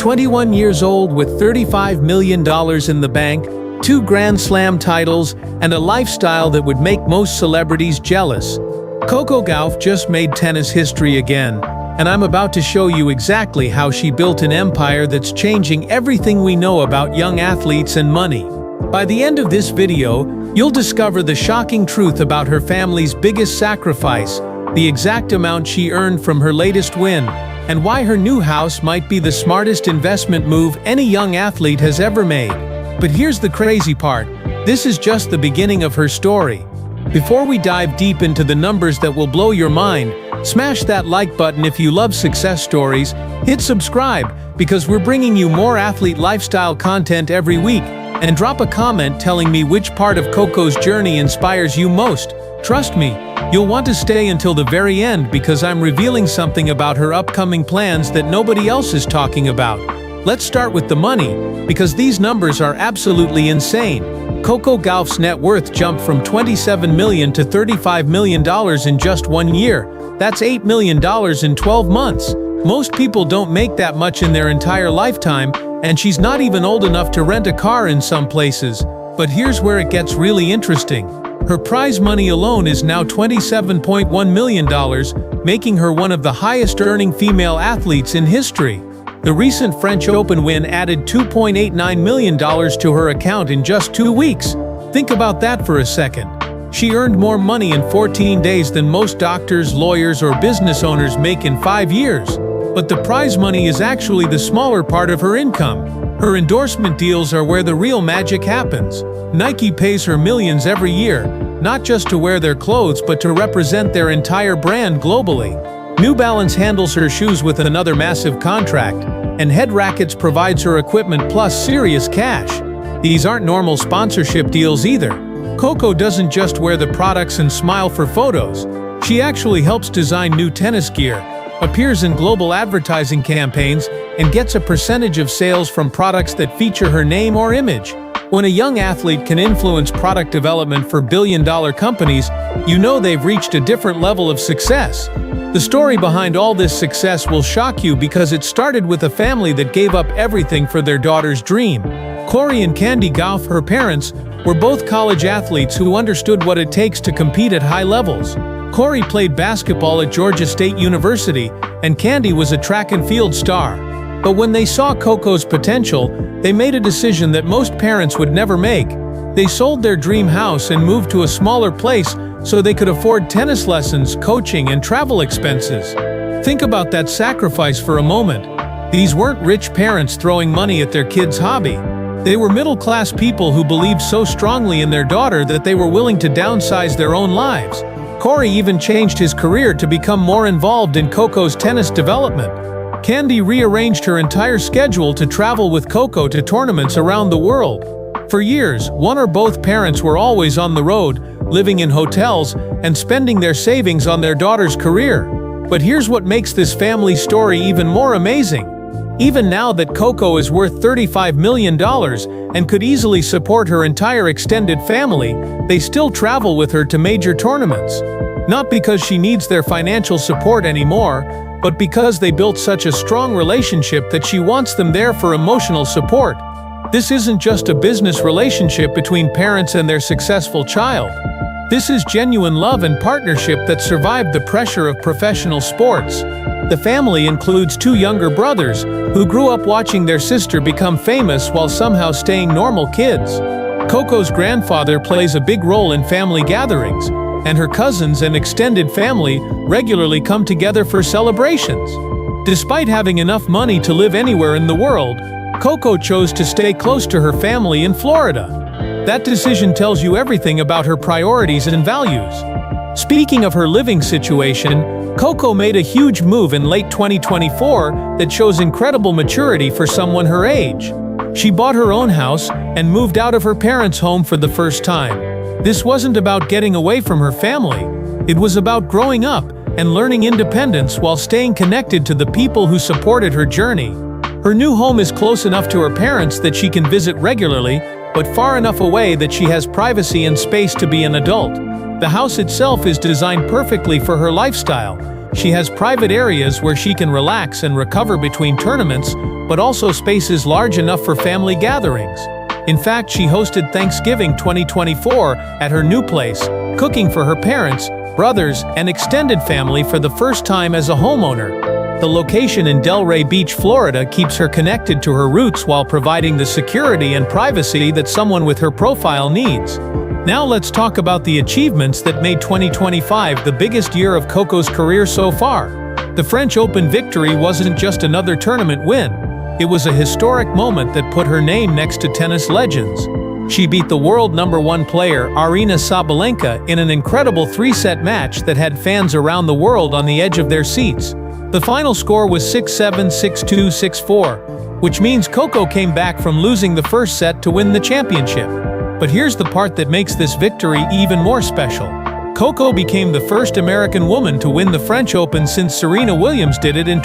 21 years old with $35 million in the bank, 2 Grand Slam titles, and a lifestyle that would make most celebrities jealous. Coco Gauff just made tennis history again, and I'm about to show you exactly how she built an empire that's changing everything we know about young athletes and money. By the end of this video, you'll discover the shocking truth about her family's biggest sacrifice, the exact amount she earned from her latest win, and why her new house might be the smartest investment move any young athlete has ever made. But here's the crazy part. This is just the beginning of her story. Before we dive deep into the numbers that will blow your mind, smash that like button if you love success stories, hit subscribe, because we're bringing you more athlete lifestyle content every week, and drop a comment telling me which part of Coco's journey inspires you most. Trust me, you'll want to stay until the very end because I'm revealing something about her upcoming plans that nobody else is talking about. Let's start with the money, because these numbers are absolutely insane. Coco Gauff's net worth jumped from $27 million to $35 million in just 1 year. That's $8 million in 12 months. Most people don't make that much in their entire lifetime, and she's not even old enough to rent a car in some places. But here's where it gets really interesting. Her prize money alone is now $27.1 million, making her one of the highest-earning female athletes in history. The recent French Open win added $2.89 million to her account in just 2 weeks. Think about that for a second. She earned more money in 14 days than most doctors, lawyers, or business owners make in 5 years. But the prize money is actually the smaller part of her income. Her endorsement deals are where the real magic happens. Nike pays her millions every year, not just to wear their clothes but to represent their entire brand globally. New Balance handles her shoes with another massive contract, and Head Rackets provides her equipment plus serious cash. These aren't normal sponsorship deals either. Coco doesn't just wear the products and smile for photos. She actually helps design new tennis gear, appears in global advertising campaigns, and gets a percentage of sales from products that feature her name or image. When a young athlete can influence product development for billion-dollar companies, you know they've reached a different level of success. The story behind all this success will shock you because it started with a family that gave up everything for their daughter's dream. Corey and Candy Gauff, her parents, were both college athletes who understood what it takes to compete at high levels. Corey played basketball at Georgia State University, and Candy was a track and field star. But when they saw Coco's potential, they made a decision that most parents would never make. They sold their dream house and moved to a smaller place so they could afford tennis lessons, coaching, and travel expenses. Think about that sacrifice for a moment. These weren't rich parents throwing money at their kids' hobby. They were middle-class people who believed so strongly in their daughter that they were willing to downsize their own lives. Corey even changed his career to become more involved in Coco's tennis development. Candy rearranged her entire schedule to travel with Coco to tournaments around the world. For years, one or both parents were always on the road, living in hotels, and spending their savings on their daughter's career. But here's what makes this family story even more amazing. Even now that Coco is worth $35 million and could easily support her entire extended family, they still travel with her to major tournaments. Not because she needs their financial support anymore, but because they built such a strong relationship that she wants them there for emotional support. This isn't just a business relationship between parents and their successful child. This is genuine love and partnership that survived the pressure of professional sports. The family includes 2 younger brothers, who grew up watching their sister become famous while somehow staying normal kids. Coco's grandfather plays a big role in family gatherings, and her cousins and extended family regularly come together for celebrations. Despite having enough money to live anywhere in the world, Coco chose to stay close to her family in Florida. That decision tells you everything about her priorities and values. Speaking of her living situation, Coco made a huge move in late 2024 that shows incredible maturity for someone her age. She bought her own house and moved out of her parents' home for the first time. This wasn't about getting away from her family. It was about growing up and learning independence while staying connected to the people who supported her journey. Her new home is close enough to her parents that she can visit regularly, but far enough away that she has privacy and space to be an adult. The house itself is designed perfectly for her lifestyle. She has private areas where she can relax and recover between tournaments, but also spaces large enough for family gatherings. In fact, she hosted Thanksgiving 2024 at her new place, cooking for her parents, brothers, and extended family for the first time as a homeowner. The location in Delray Beach, Florida keeps her connected to her roots while providing the security and privacy that someone with her profile needs. Now let's talk about the achievements that made 2025 the biggest year of Coco's career so far. The French Open victory wasn't just another tournament win. It was a historic moment that put her name next to tennis legends. She beat the world #1 player Aryna Sabalenka in an incredible 3-set match that had fans around the world on the edge of their seats. The final score was 6-7, 6-2, 6-4, which means Coco came back from losing the first set to win the championship. But here's the part that makes this victory even more special. Coco became the first American woman to win the French Open since Serena Williams did it in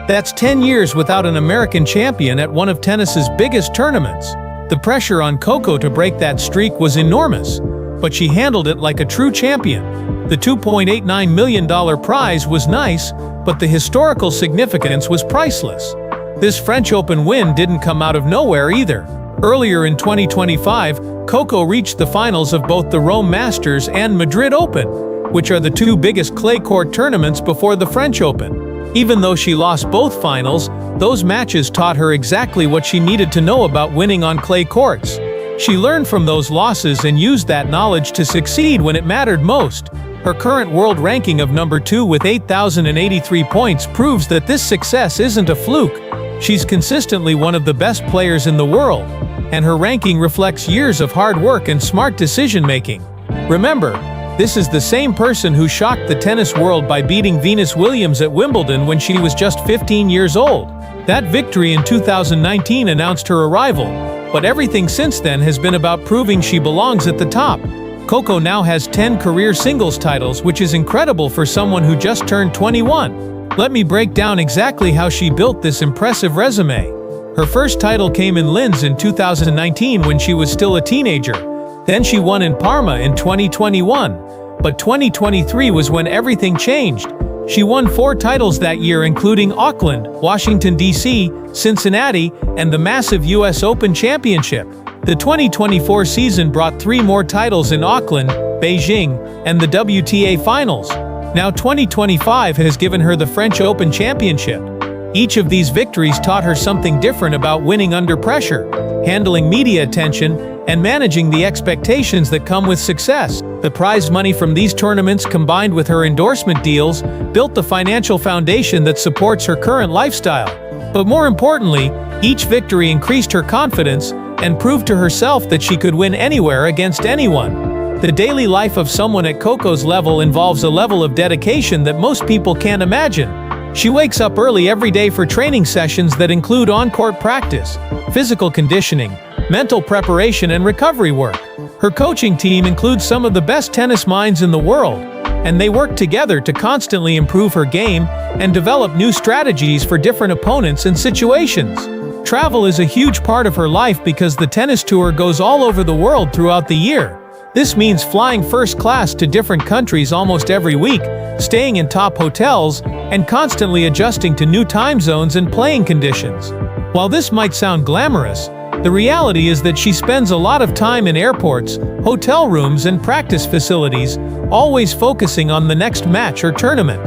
That's 10 years without an American champion at one of tennis's biggest tournaments. The pressure on Coco to break that streak was enormous, but she handled it like a true champion. The $2.89 million prize was nice, but the historical significance was priceless. This French Open win didn't come out of nowhere either. Earlier in 2025, Coco reached the finals of both the Rome Masters and Madrid Open, which are the two biggest clay court tournaments before the French Open. Even though she lost both finals, those matches taught her exactly what she needed to know about winning on clay courts. She learned from those losses and used that knowledge to succeed when it mattered most. Her current world ranking of #2 with 8,083 points proves that this success isn't a fluke. She's consistently one of the best players in the world, and her ranking reflects years of hard work and smart decision-making. Remember, this is the same person who shocked the tennis world by beating Venus Williams at Wimbledon when she was just 15 years old. That victory in 2019 announced her arrival, but everything since then has been about proving she belongs at the top. Coco now has 10 career singles titles, which is incredible for someone who just turned 21. Let me break down exactly how she built this impressive resume. Her first title came in Linz in 2019 when she was still a teenager. Then she won in Parma in 2021. But 2023 was when everything changed. She won 4 titles that year, including Auckland, Washington, D.C., Cincinnati, and the massive U.S. Open Championship. The 2024 season brought 3 more titles in Auckland, Beijing, and the WTA Finals. Now 2025 has given her the French Open Championship. Each of these victories taught her something different about winning under pressure, handling media attention, and managing the expectations that come with success. The prize money from these tournaments, combined with her endorsement deals, built the financial foundation that supports her current lifestyle. But more importantly, each victory increased her confidence and proved to herself that she could win anywhere against anyone. The daily life of someone at Coco's level involves a level of dedication that most people can't imagine. She wakes up early every day for training sessions that include on-court practice, physical conditioning, mental preparation, and recovery work. Her coaching team includes some of the best tennis minds in the world, and they work together to constantly improve her game and develop new strategies for different opponents and situations. Travel is a huge part of her life because the tennis tour goes all over the world throughout the year. This means flying first class to different countries almost every week, staying in top hotels, and constantly adjusting to new time zones and playing conditions. While this might sound glamorous, the reality is that she spends a lot of time in airports, hotel rooms, and practice facilities, always focusing on the next match or tournament.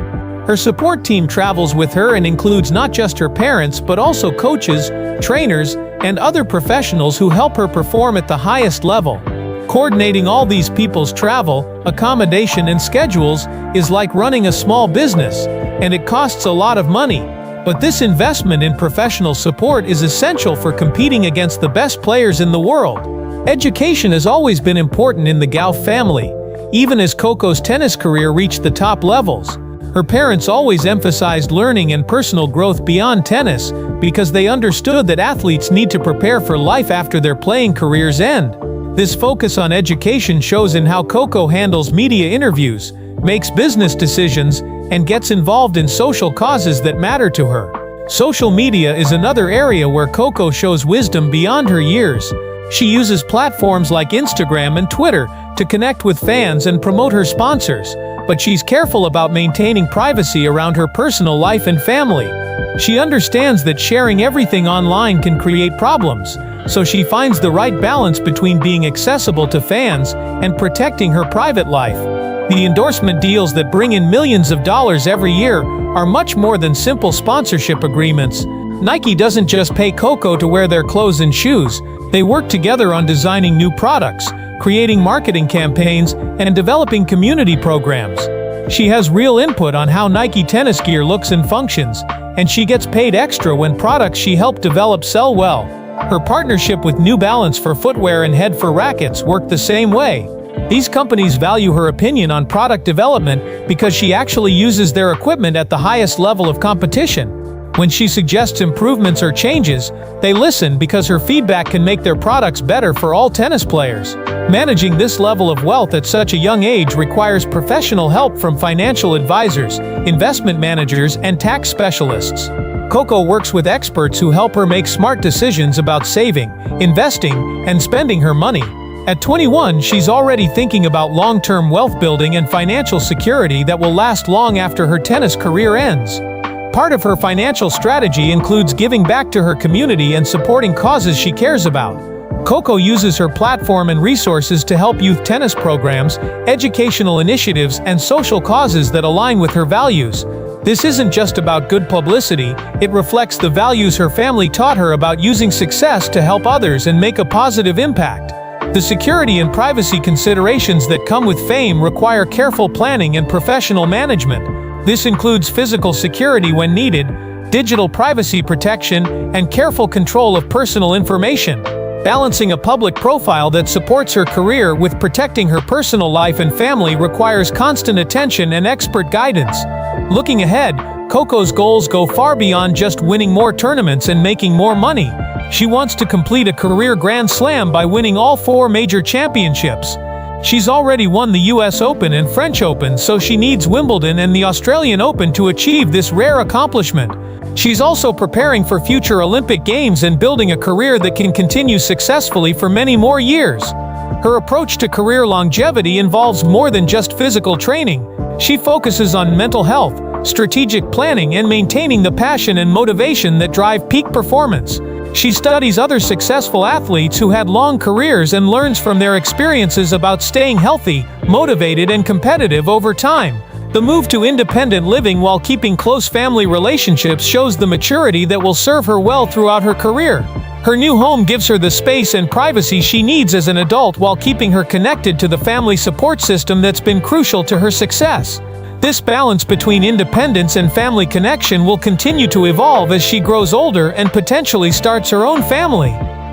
Her support team travels with her and includes not just her parents but also coaches, trainers, and other professionals who help her perform at the highest level. Coordinating all these people's travel, accommodation, and schedules is like running a small business, and it costs a lot of money. But this investment in professional support is essential for competing against the best players in the world. Education has always been important in the Gauff family, even as Coco's tennis career reached the top levels. Her parents always emphasized learning and personal growth beyond tennis because they understood that athletes need to prepare for life after their playing careers end. This focus on education shows in how Coco handles media interviews, makes business decisions, and gets involved in social causes that matter to her. Social media is another area where Coco shows wisdom beyond her years. She uses platforms like Instagram and Twitter to connect with fans and promote her sponsors, but she's careful about maintaining privacy around her personal life and family. She understands that sharing everything online can create problems, so she finds the right balance between being accessible to fans and protecting her private life. The endorsement deals that bring in millions of dollars every year are much more than simple sponsorship agreements. Nike doesn't just pay Coco to wear their clothes and shoes. They work together on designing new products, creating marketing campaigns, and developing community programs. She has real input on how Nike tennis gear looks and functions, and she gets paid extra when products she helped develop sell well. Her partnership with New Balance for footwear and Head for rackets work the same way. These companies value her opinion on product development because she actually uses their equipment at the highest level of competition. When she suggests improvements or changes, they listen because her feedback can make their products better for all tennis players. Managing this level of wealth at such a young age requires professional help from financial advisors, investment managers, and tax specialists. Coco works with experts who help her make smart decisions about saving, investing, and spending her money. At 21, she's already thinking about long-term wealth building and financial security that will last long after her tennis career ends. Part of her financial strategy includes giving back to her community and supporting causes she cares about. Coco uses her platform and resources to help youth tennis programs, educational initiatives, and social causes that align with her values. This isn't just about good publicity, it reflects the values her family taught her about using success to help others and make a positive impact. The security and privacy considerations that come with fame require careful planning and professional management. This includes physical security when needed, digital privacy protection, and careful control of personal information. Balancing a public profile that supports her career with protecting her personal life and family requires constant attention and expert guidance. Looking ahead, Coco's goals go far beyond just winning more tournaments and making more money. She wants to complete a career Grand Slam by winning all 4 major championships. She's already won the US Open and French Open, so she needs Wimbledon and the Australian Open to achieve this rare accomplishment. She's also preparing for future Olympic Games and building a career that can continue successfully for many more years. Her approach to career longevity involves more than just physical training. She focuses on mental health, strategic planning, and maintaining the passion and motivation that drive peak performance. She studies other successful athletes who had long careers and learns from their experiences about staying healthy, motivated, and competitive over time. The move to independent living while keeping close family relationships shows the maturity that will serve her well throughout her career. Her new home gives her the space and privacy she needs as an adult while keeping her connected to the family support system that's been crucial to her success. This balance between independence and family connection will continue to evolve as she grows older and potentially starts her own family.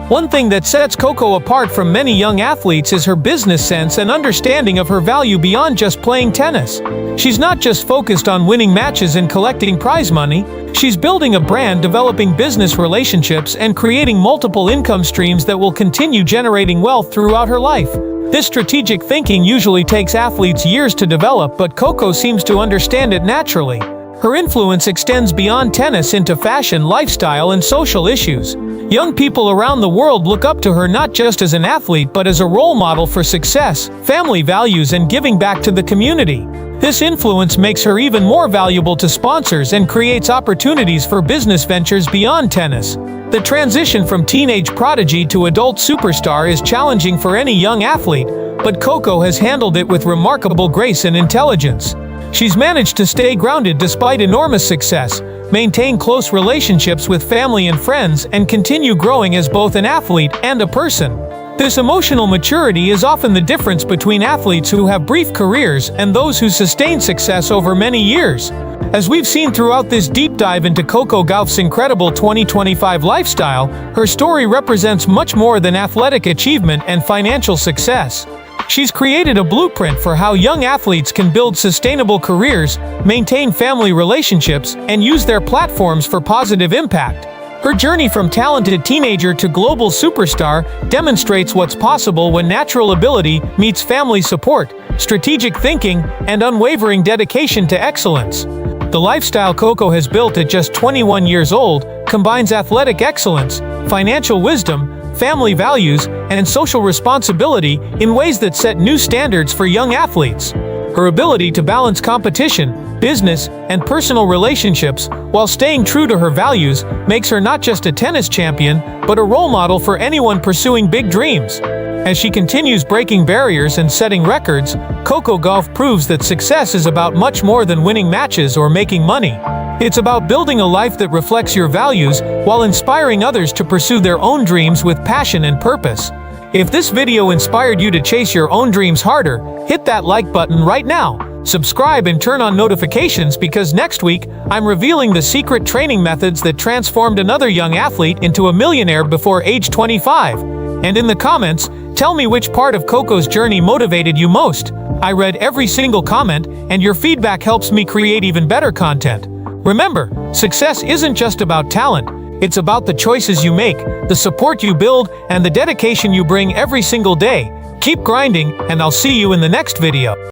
One thing that sets Coco apart from many young athletes is her business sense and understanding of her value beyond just playing tennis. She's not just focused on winning matches and collecting prize money, she's building a brand, developing business relationships, and creating multiple income streams that will continue generating wealth throughout her life. This strategic thinking usually takes athletes years to develop, but Coco seems to understand it naturally. Her influence extends beyond tennis into fashion, lifestyle, and social issues. Young people around the world look up to her not just as an athlete but as a role model for success, family values, and giving back to the community. This influence makes her even more valuable to sponsors and creates opportunities for business ventures beyond tennis. The transition from teenage prodigy to adult superstar is challenging for any young athlete, but Coco has handled it with remarkable grace and intelligence. She's managed to stay grounded despite enormous success, maintain close relationships with family and friends, and continue growing as both an athlete and a person. This emotional maturity is often the difference between athletes who have brief careers and those who sustain success over many years. As we've seen throughout this deep dive into Coco Gauff's incredible 2025 lifestyle, her story represents much more than athletic achievement and financial success. She's created a blueprint for how young athletes can build sustainable careers, maintain family relationships, and use their platforms for positive impact. Her journey from talented teenager to global superstar demonstrates what's possible when natural ability meets family support, strategic thinking, and unwavering dedication to excellence. The lifestyle Coco has built at just 21 years old combines athletic excellence, financial wisdom, family values, and social responsibility in ways that set new standards for young athletes. Her ability to balance competition, business, and personal relationships while staying true to her values makes her not just a tennis champion, but a role model for anyone pursuing big dreams. As she continues breaking barriers and setting records, Coco Gauff proves that success is about much more than winning matches or making money. It's about building a life that reflects your values while inspiring others to pursue their own dreams with passion and purpose. If this video inspired you to chase your own dreams harder, hit that like button right now. Subscribe and turn on notifications because next week, I'm revealing the secret training methods that transformed another young athlete into a millionaire before age 25. And in the comments, tell me which part of Coco's journey motivated you most. I read every single comment, and your feedback helps me create even better content. Remember, success isn't just about talent. It's about the choices you make, the support you build, and the dedication you bring every single day. Keep grinding, and I'll see you in the next video.